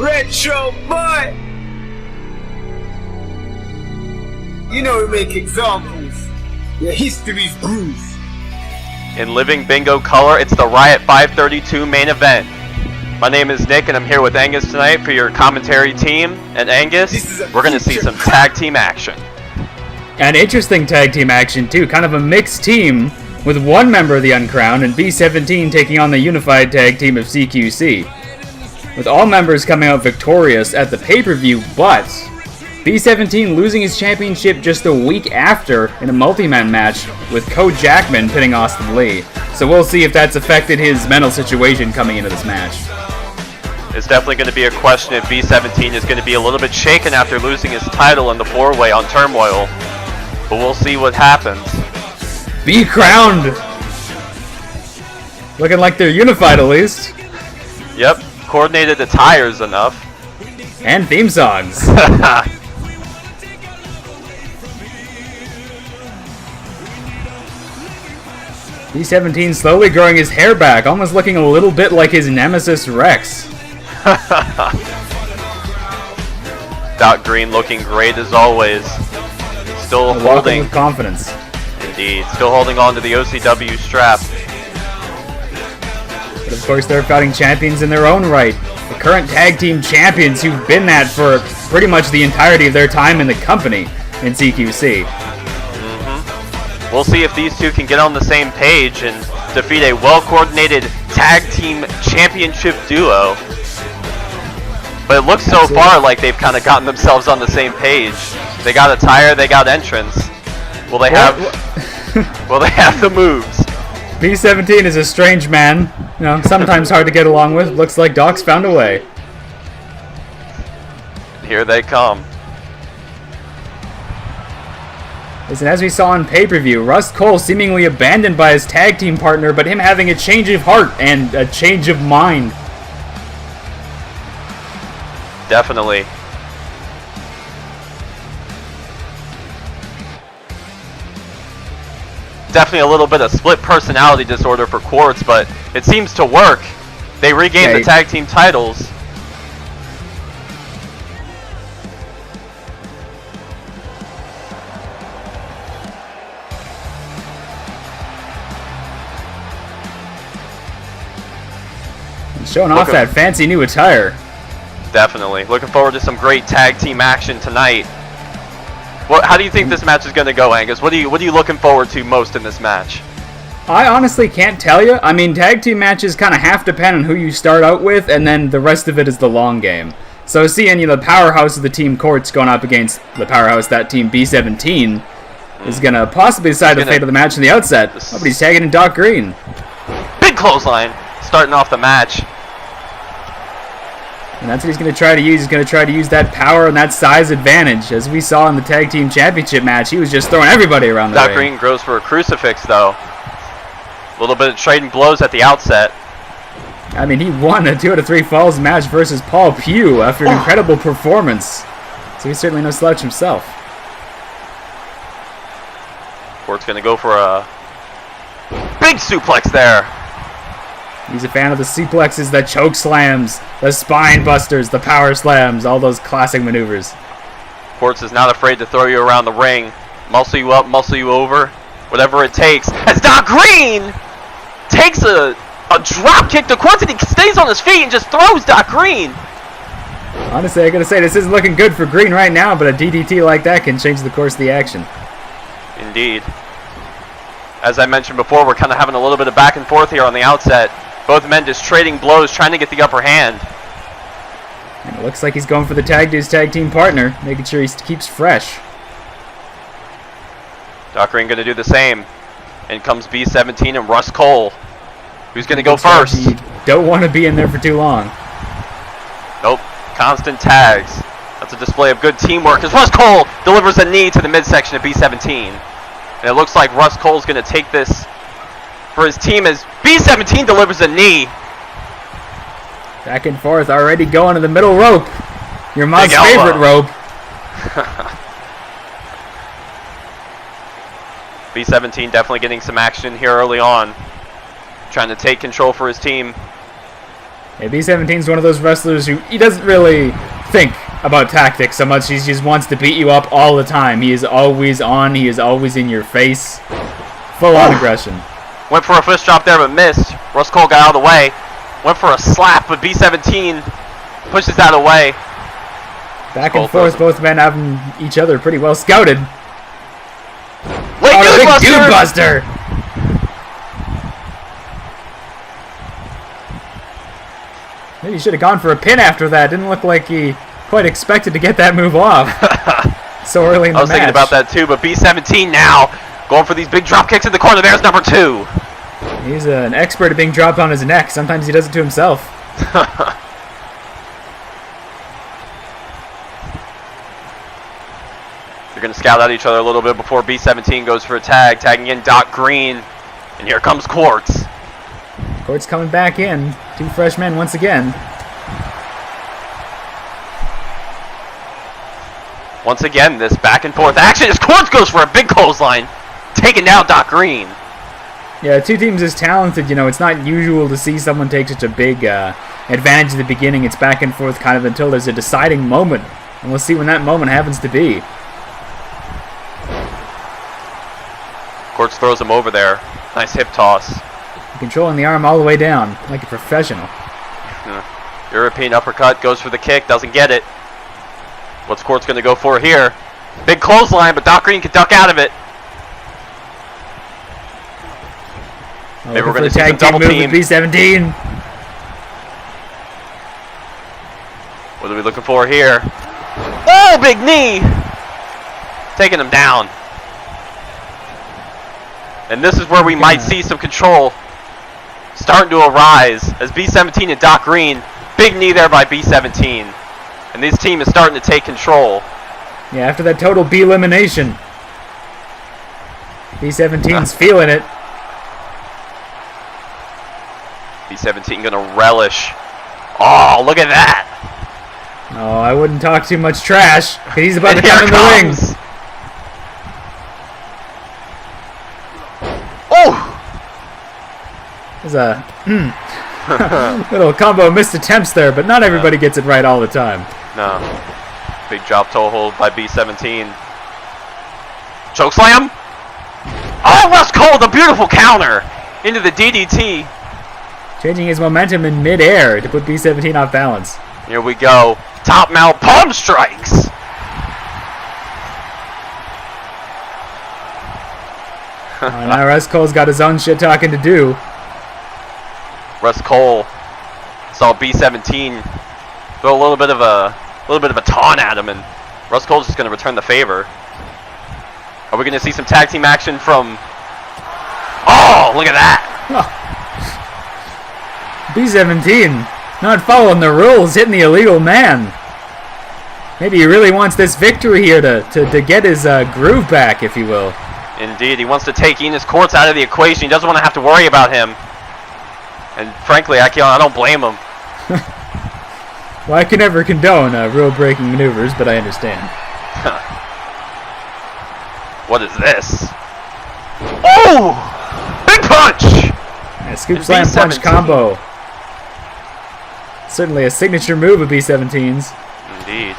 Retro boy! You know we make examples. Your history's bruised. In living bingo color, it's the Riot 532 main event. My name is Nick and I'm here with Angus tonight for your commentary team. And Angus, we're going to see some tag team action. An interesting tag team action too, kind of a mixed team with one member of the Uncrowned and B17 taking on the unified tag team of C.Q.C. With all members coming out victorious at the pay-per-view, but B17 losing his championship just a week after in a multi-man match with Code Jackman pinning Austin Lee. So we'll see if that's affected his mental situation coming into this match. It's definitely going to be a question if B17 is going to be a little bit shaken after losing his title in the 4-way on Turmoil. But we'll see what happens. Be crowned! Looking like they're unified at least. Yep, coordinated attires enough. And theme songs. B17 slowly growing his hair back, almost looking a little bit like his nemesis Rex. Doc Green looking great as always. Still holding with confidence. Indeed, still holding on to the OCW strap. But of course they're fighting champions in their own right. The current tag team champions who've been that for pretty much the entirety of their time in the company in C.Q.C. We'll see if these two can get on the same page and defeat a well-coordinated tag team championship duo. But it looks so far like they've kind of gotten themselves on the same page. They got attire, they got entrance. Will they have will they have the moves? B17 is a strange man. You know, sometimes hard to get along with. Looks like Doc's found a way. Here they come. Listen, as we saw on pay-per-view, Russ Cole seemingly abandoned by his tag team partner, but him having a change of heart and a change of mind. Definitely. Definitely a little bit of split personality disorder for Quartz, but it seems to work. They regained the tag team titles. Showing off that fancy new attire. Definitely. Looking forward to some great tag team action tonight. How do you think this match is going to go, Angus? What are you looking forward to most in this match? I honestly can't tell you. I mean, tag team matches kind of half depend on who you start out with, and then the rest of it is the long game. So seeing the powerhouse of the team Quartz going up against the powerhouse that team B17 is going to possibly decide the fate of the match in the outset. Nobody's tagging in Doc Green. Big clothesline starting off the match. And that's what he's going to try to use. He's going to try to use that power and that size advantage. As we saw in the Tag Team Championship match, he was just throwing everybody around the ring. Doc Green goes for a crucifix, though. A little bit of trading blows at the outset. I mean, he won a 2 out of 3 falls match versus Paul Pugh after an incredible performance. So he's certainly no slouch himself. Quartz going to go for a big suplex there. He's a fan of the suplexes, the choke slams, the spine busters, the power slams, all those classic maneuvers. Quartz is not afraid to throw you around the ring, muscle you up, muscle you over, whatever it takes. As Doc Green takes a drop kick to Quartz, and he stays on his feet and just throws Doc Green. Honestly, I gotta say, this isn't looking good for Green right now, but a DDT like that can change the course of the action. Indeed. As I mentioned before, we're kind of having a little bit of back and forth here on the outset. Both men just trading blows, trying to get the upper hand. And it looks like he's going for the tag to his tag team partner, making sure he keeps fresh. Doc Green going to do the same. In comes B17 and Russ Cole. Who's going to go first? You don't want to be in there for too long. Nope. Constant tags. That's a display of good teamwork as Russ Cole delivers a knee to the midsection of B17. And it looks like Russ Cole's going to take this for his team as B17 delivers a knee. Back and forth, already going to the middle rope. Your mom's favorite rope. B17 definitely getting some action here early on. Trying to take control for his team. Yeah, B17 is one of those wrestlers who he doesn't really think about tactics so much. He just wants to beat you up all the time. He is always on. He is always in your face. Full-on aggression. Went for a fist drop there, but missed. Russ Cole got out of the way. Went for a slap, but B17 pushes that away. Back and forth, both men having each other pretty well scouted. Late Dude Buster! Maybe he should have gone for a pin after that. Didn't look like he quite expected to get that move off so early in the match. I was thinking about that too, but B17 now going for these big drop kicks in the corner. There's number 2. He's an expert at being dropped on his neck. Sometimes he does it to himself. They're going to scout out each other a little bit before B17 goes for a tag. Tagging in Doc Green. And here comes Quartz. Quartz coming back in. 2 fresh men once again. Once again, this back and forth action as Quartz goes for a big clothesline. Taking down Doc Green. Yeah, 2 teams as talented, you know, it's not usual to see someone take such a big advantage at the beginning. It's back and forth kind of until there's a deciding moment. And we'll see when that moment happens to be. Quartz throws him over there. Nice hip toss. Controlling the arm all the way down, like a professional. European uppercut, goes for the kick, doesn't get it. What's Quartz going to go for here? Big clothesline, but Doc Green can duck out of it. Maybe we're going to see some double team. B17. What are we looking for here? Oh, big knee! Taking him down. And this is where we might see some control starting to arise as B17 and Doc Green. Big knee there by B17. And this team is starting to take control. Yeah, after that total B elimination. B17's feeling it. B17 gonna relish. Oh, look at that! Oh, I wouldn't talk too much trash. He's about to come in the ring. Oh! There's a little combo missed attempts there, but not everybody gets it right all the time. No. Big drop toe hold by B17. Chokeslam! Oh, Russ Cole, the beautiful counter into the DDT. Changing his momentum in mid-air to put B17 off balance. Here we go. Top mount palm strikes. Now Russ Cole's got his own shit talking to do. Russ Cole saw B17 throw a little bit of a taunt at him, and Russ Cole's just going to return the favor. Are we going to see some tag team action from? Oh, look at that! B17 not following the rules, hitting the illegal man. Maybe he really wants this victory here to get his groove back, if you will. Indeed, he wants to take Enos Quartz out of the equation. He doesn't want to have to worry about him. And frankly, I don't blame him. Well, I can never condone rule-breaking maneuvers, but I understand. What is this? Oh! Big punch! Yeah, scoop slam punch combo. Certainly a signature move of B17's. Indeed.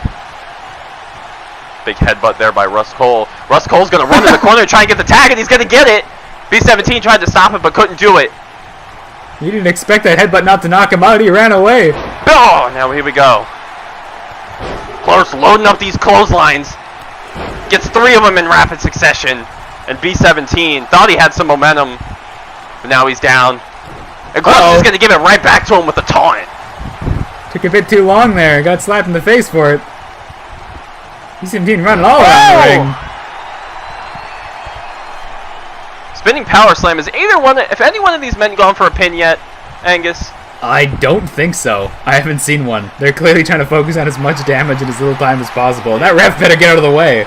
Big headbutt there by Russ Cole. Russ Cole's going to run in the corner and try and get the tag, and he's going to get it. B17 tried to stop it, but couldn't do it. You didn't expect that headbutt not to knock him out. He ran away. Oh, now here we go. Clark's loading up these clotheslines. Gets 3 of them in rapid succession. And B17 thought he had some momentum, but now he's down. And Clark's just going to give it right back to him with a taunt. Took a bit too long there. Got slapped in the face for it. B17 running all around the ring. Spinning power slam. Is if any one of these men gone for a pin yet, Angus? I don't think so. I haven't seen one. They're clearly trying to focus on as much damage in as little time as possible. That ref better get out of the way.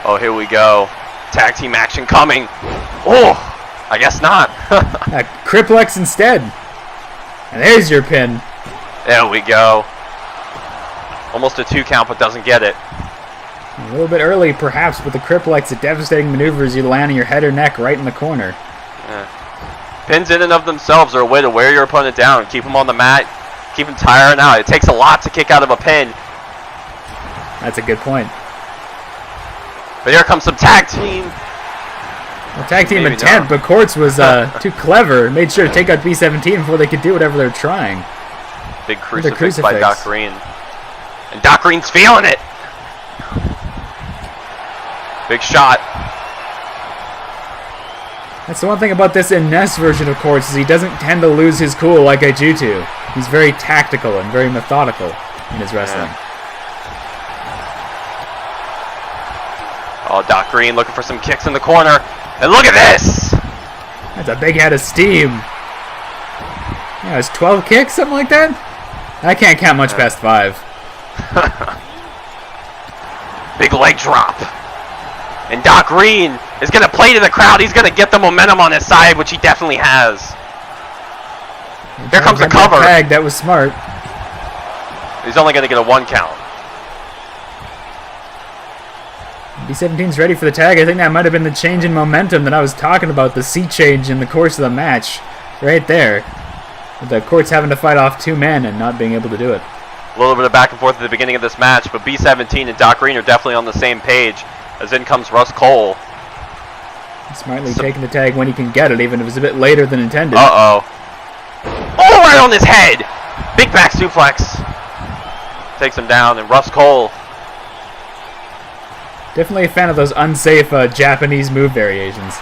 Oh, here we go. Tag team action coming. Oh, I guess not. Criplex instead. And there's your pin. There we go. Almost a 2 count, but doesn't get it. A little bit early, perhaps, with the Criplex, a devastating maneuver as you land on your head or neck right in the corner. Yeah. Pins in and of themselves are a way to wear your opponent down, keep them on the mat, Keep him tiring out. It takes a lot to kick out of a pin. That's a good point. But here comes some tag team. Well, tag team Maybe intent, not. but Quartz was too clever. Made sure to take out B17 before they could do whatever they're trying. Big crucifix by Doc Green. And Doc Green's feeling it. Big shot. That's the one thing about this Ines version of Quartz is he doesn't tend to lose his cool like I do to. He's very tactical and very methodical in his wrestling. Yeah. Oh, Doc Green looking for some kicks in the corner. And look at this! That's a big head of steam. Yeah, it's 12 kicks, something like that? I can't count much past 5. Big leg drop. And Doc Green is going to play to the crowd. He's going to get the momentum on his side, which he definitely has. Here comes the cover. Tag, that was smart. He's only going to get a 1 count. B17's ready for the tag. I think that might have been the change in momentum that I was talking about, the sea change in the course of the match. Right there. With the Quartz having to fight off 2 men and not being able to do it. A little bit of back and forth at the beginning of this match, but B17 and Doc Green are definitely on the same page. As in comes Russ Cole. Smartly taking the tag when he can get it, even if it was a bit later than intended. Uh-oh. Oh, right on his head! Big back suplex. Takes him down, and Russ Cole. Definitely a fan of those unsafe Japanese move variations.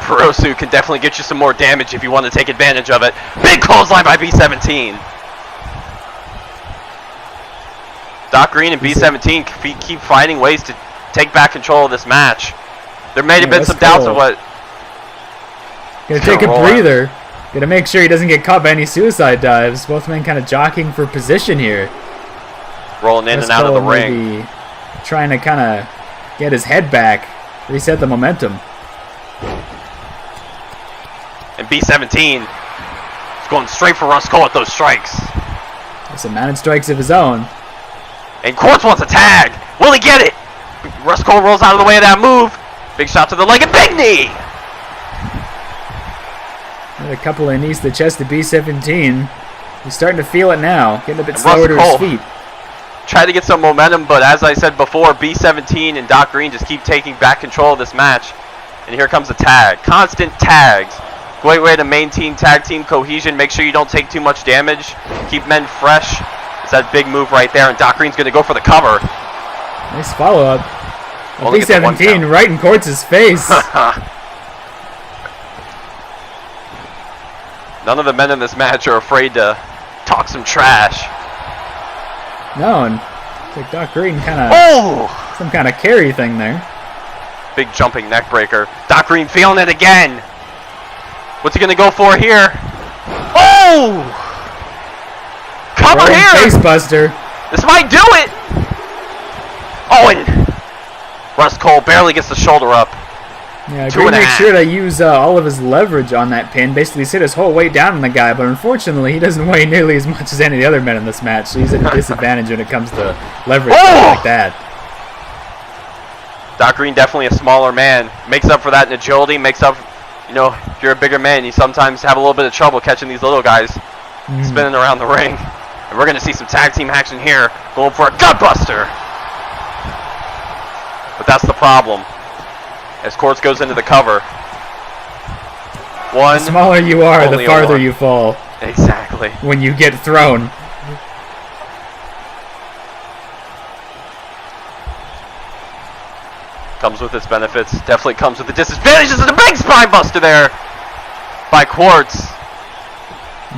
Purosu can definitely get you some more damage if you want to take advantage of it. Big clothesline by B17. Doc Green and B17 keep finding ways to take back control of this match. There may have been some doubts of what... Gonna take a breather. Gonna make sure he doesn't get caught by any suicide dives. Both men kind of jockeying for position here. Rolling in and out of the ring. Trying to kind of get his head back. Reset the momentum. And B17 is going straight for Russ Cole with those strikes. There's some mounted strikes of his own. And Quartz wants a tag. Will he get it? Russ Cole rolls out of the way of that move. Big shot to the leg and big knee. And a couple of knees to the chest to B17. He's starting to feel it now. Getting a bit slower to his feet. Tried to get some momentum, but as I said before, B17 and Doc Green just keep taking back control of this match. And here comes the tag. Constant tags. Great way to maintain tag team cohesion. Make sure you don't take too much damage. Keep men fresh. It's that big move right there, and Doc Green's going to go for the cover. Nice follow-up. B17 right in Quartz's face. None of the men in this match are afraid to talk some trash. No, and like Doc Green kind of some kind of carry thing there. Big jumping neck breaker. Doc Green feeling it again. What's he gonna go for here? Oh! Cover here! Face buster. This might do it. Oh, and Russ Cole barely gets the shoulder up. Yeah, Green makes sure to use all of his leverage on that pin. Basically, sit his whole weight down on the guy, but unfortunately, he doesn't weigh nearly as much as any of the other men in this match, so he's at a disadvantage when it comes to leverage like that. Doc Green definitely a smaller man. Makes up for that in agility, makes up, you know, if you're a bigger man, you sometimes have a little bit of trouble catching these little guys spinning around the ring. And we're going to see some tag team action here, going for a gutbuster. But that's the problem. As Quartz goes into the cover. The smaller you are, the farther you fall. Exactly. When you get thrown. Comes with its benefits. Definitely comes with the disadvantages. And a big spine buster there by Quartz.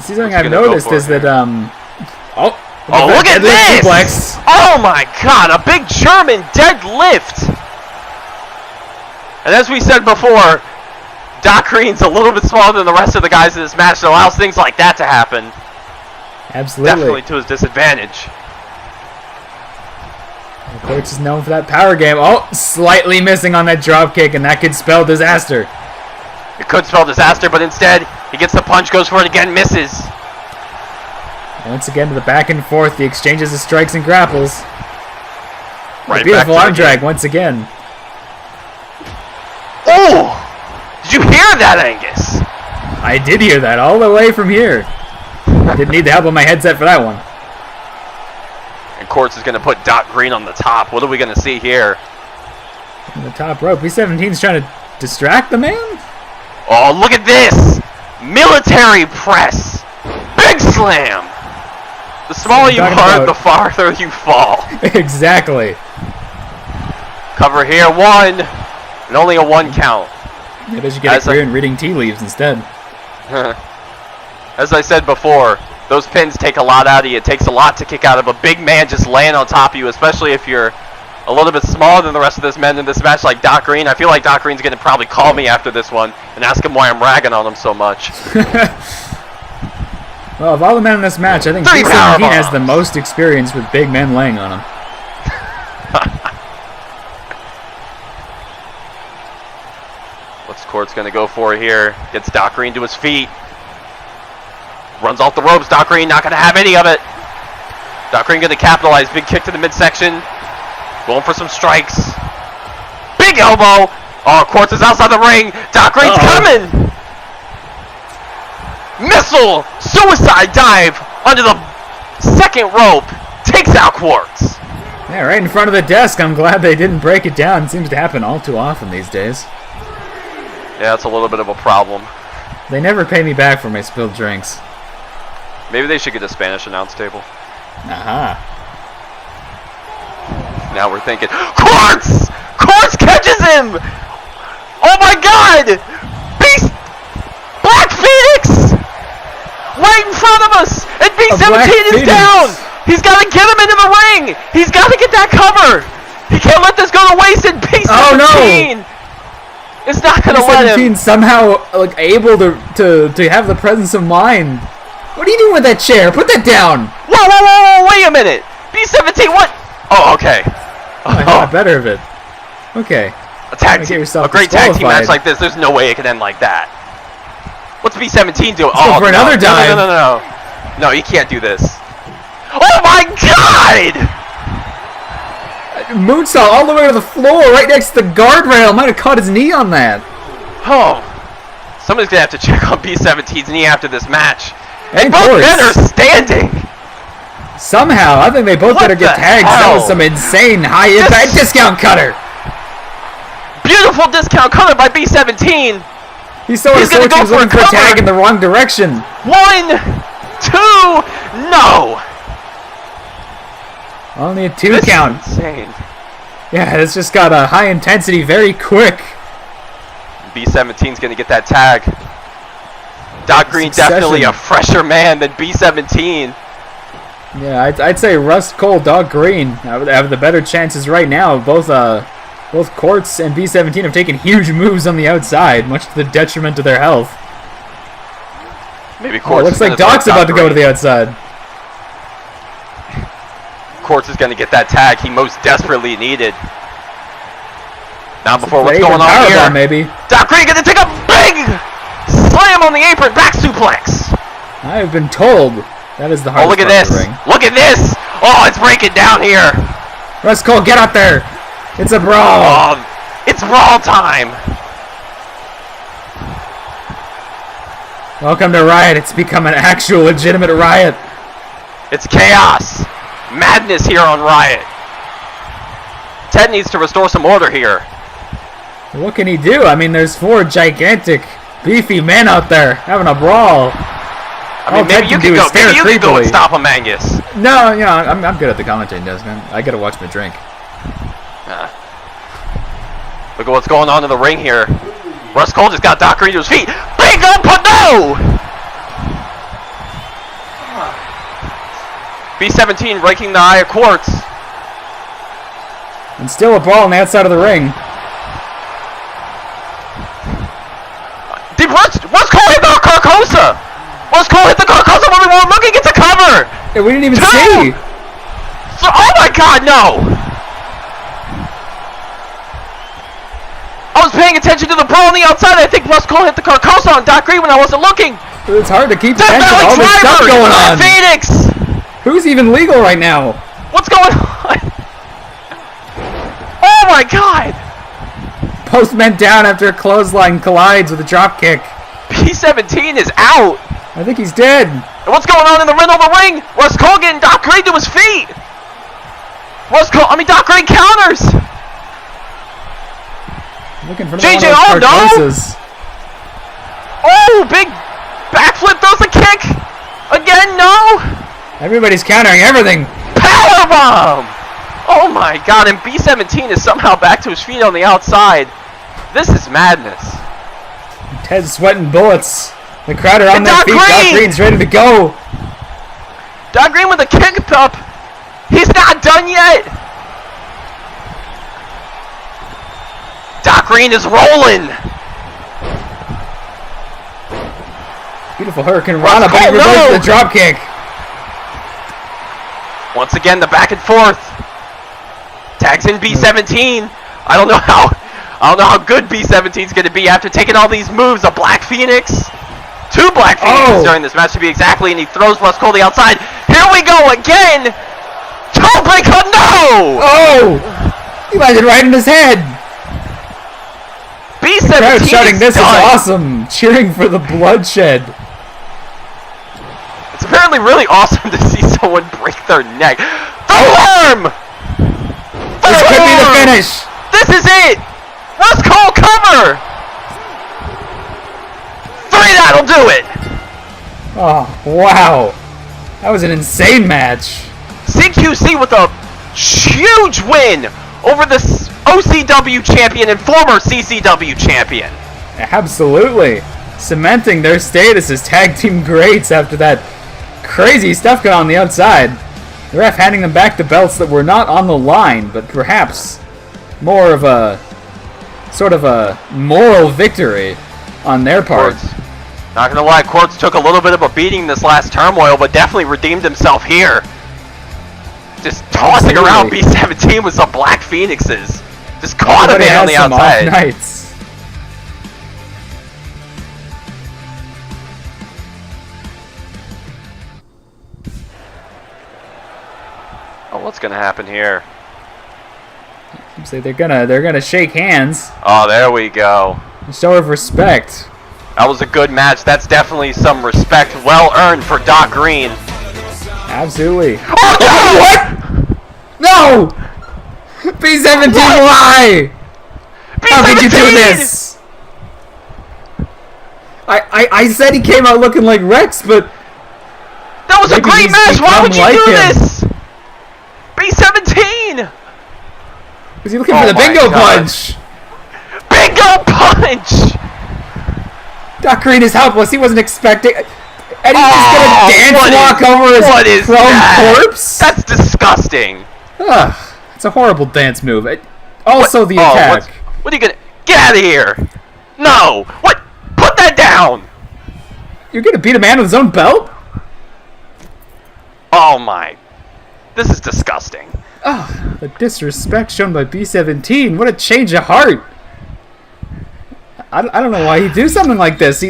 See, something I've noticed is that oh, look at this! Suplex. Oh my god, a big German deadlift! And as we said before, Doc Green's a little bit smaller than the rest of the guys in this match that allows things like that to happen. Absolutely. Definitely to his disadvantage. Quartz is known for that power game. Oh, slightly missing on that drop kick, and that could spell disaster. It could spell disaster, but instead, he gets the punch, goes for it again, misses. Once again to the back and forth, the exchanges of strikes and grapples. Right, beautiful arm drag once again. Oh! Did you hear that, Angus? I did hear that all the way from here. Didn't need the help of my headset for that one. And Quartz is going to put Doc Green on the top. What are we going to see here? On the top rope. B17's trying to distract the man? Oh, look at this! Military press! Big slam! The smaller you are, the farther you fall. Exactly. Cover here, 1. And only a 1 count. Yeah, they should get a career in reading tea leaves instead. As I said before, those pins take a lot out of you. It takes a lot to kick out of a big man just laying on top of you, especially if you're a little bit smaller than the rest of this men in this match like Doc Green. I feel like Doc Green's going to probably call me after this one and ask him why I'm ragging on him so much. Well, of all the men in this match, I think B17 has the most experience with big men laying on him. What's Quartz going to go for here? Gets Doc Green to his feet. Runs off the ropes. Doc Green not going to have any of it. Doc Green going to capitalize. Big kick to the midsection. Going for some strikes. Big elbow. Oh, Quartz is outside the ring. Doc Green's coming. Missile. Suicide dive under the second rope. Takes out Quartz. Yeah, right in front of the desk. I'm glad they didn't break it down. It seems to happen all too often these days. Yeah, that's a little bit of a problem. They never pay me back for my spilled drinks. Maybe they should get a Spanish announce table. Aha. Now we're thinking, Quartz! Quartz catches him! Oh my god! Beast! Black Phoenix! Right in front of us! And B17 is down! He's got to get him into the ring! He's got to get that cover! He can't let this go to waste, and B17 is not going to let him. Somehow like able to have the presence of mind. What are you doing with that chair? Put that down! Whoa, wait a minute! B17, what? Oh, okay. I thought better of it. Okay. A great tag team match like this, there's no way it can end like that. What's B17 doing? Oh, for another dive. No. No, you can't do this. Oh my god! Moonsault all the way to the floor, right next to the guardrail. Might have caught his knee on that. Oh. Somebody's going to have to check on B17's knee after this match. And both men are standing. Somehow, I think they both better get tagged. That was some insane high-impact discount cutter. Beautiful discount cutter by B17. He's going to go for a tag in the wrong direction. 1, 2, no. Only a 2 count. Insane. Yeah, it's just got a high intensity, very quick. B17's going to get that tag. Doc Green definitely a fresher man than B17. Yeah, I'd say Rust Cole, Doc Green have the better chances right now. Both Quartz and B17 have taken huge moves on the outside, much to the detriment of their health. Maybe Quartz. Looks like Doc's about to go to the outside. Quartz is going to get that tag he most desperately needed. Now before what's going on here, maybe. Doc Green going to take a big slam on the apron, back suplex. I've been told that is the hardest look at this! Look at this! Oh, it's breaking down here. Rust Cole, get up there! It's a brawl. Oh, it's brawl time. Welcome to Riot. It's become an actual legitimate riot. It's chaos, madness here on Riot. Ted needs to restore some order here. What can he do? I mean, there's 4 gigantic, beefy men out there having a brawl. I mean, maybe you can go and stop him, Angus. No, you know, I'm good at the commentating desk, man. I gotta watch my drink. Look at what's going on in the ring here. Rust Cole just got Doc Green to his feet. Big up, but no! B17 breaking the eye of Quartz. And still a brawl on the outside of the ring. Did Rust Cole hit the Carcosa? Rust Cole hit the Carcosa when we weren't looking. It's a cover. Yeah, we didn't even see. So, oh my God, no! I was paying attention to the brawl on the outside. I think Rust Cole hit the Carcosa on Doc Green when I wasn't looking. It's hard to keep attention to all this stuff going on. Phoenix. Who's even legal right now? What's going on? Oh my God! Postman down after a clothesline collides with a drop kick. B17 is out. I think he's dead. And what's going on in the middle of the ring? Russ Cole getting Doc Green to his feet. Doc Green counters. Looking for JJ, one of those Carcosa's. Oh, big backflip, throws a kick. Again, no. Everybody's countering everything. Powerbomb. Oh my god, and B17 is somehow back to his feet on the outside. This is madness. Ted's sweating bullets. The crowd are on their feet. Green. Doc Green's ready to go. Doc Green with a kick up. He's not done yet. Doc Green is rolling. Beautiful Hurricane Rana, but he reverses the drop kick. Once again, the back and forth. Tags in B17. I don't know how good B17 is going to be after taking all these moves. A Black Phoenix. 2 Black Phoenixes during this match to be exactly, and he throws Russ Cole to the outside. Here we go again. Toe breaker, no! Oh! He landed right in his head. B17 crowd shouting, "This done. is awesome!" Cheering for the bloodshed. It's apparently really awesome to see someone break their neck. The worm! This could be the finish. This is it! Russ Cole cover! 3, that'll do it! Oh, wow. That was an insane match. C.Q.C with a huge win over the OCW champion and former CCW champion. Absolutely. Cementing their status as tag team greats after that crazy stuff going on the outside. The ref handing them back the belts that were not on the line, but perhaps more of a sort of a moral victory on their part. Not gonna lie, Quartz took a little bit of a beating this last turmoil, but definitely redeemed himself here. Just tossing around B17 with some Black Phoenixes. Just caught him in on the outside. Off nights. Oh, what's gonna happen here? So they're gonna shake hands. Oh, there we go. A show of respect. That was a good match. That's definitely some respect, well earned for Doc Green. Absolutely. Oh no! What? No! B17, why? B17! How could you do this? I said he came out looking like Rex, but that was a maybe great he's match. Why would you become do like him. this? B17! was he looking for the my bingo God. punch? Bingo punch! Doc Green is helpless. He wasn't expecting. And he's just gonna dance walk over his chrome corpse? That's disgusting. Ugh, it's a horrible dance move. Also, the attack. What are you gonna... Get out of here! No! What? Put that down! You're gonna beat a man with his own belt? Oh my... This is disgusting. Oh, the disrespect shown by B17. What a change of heart. I don't know why he'd do something like this.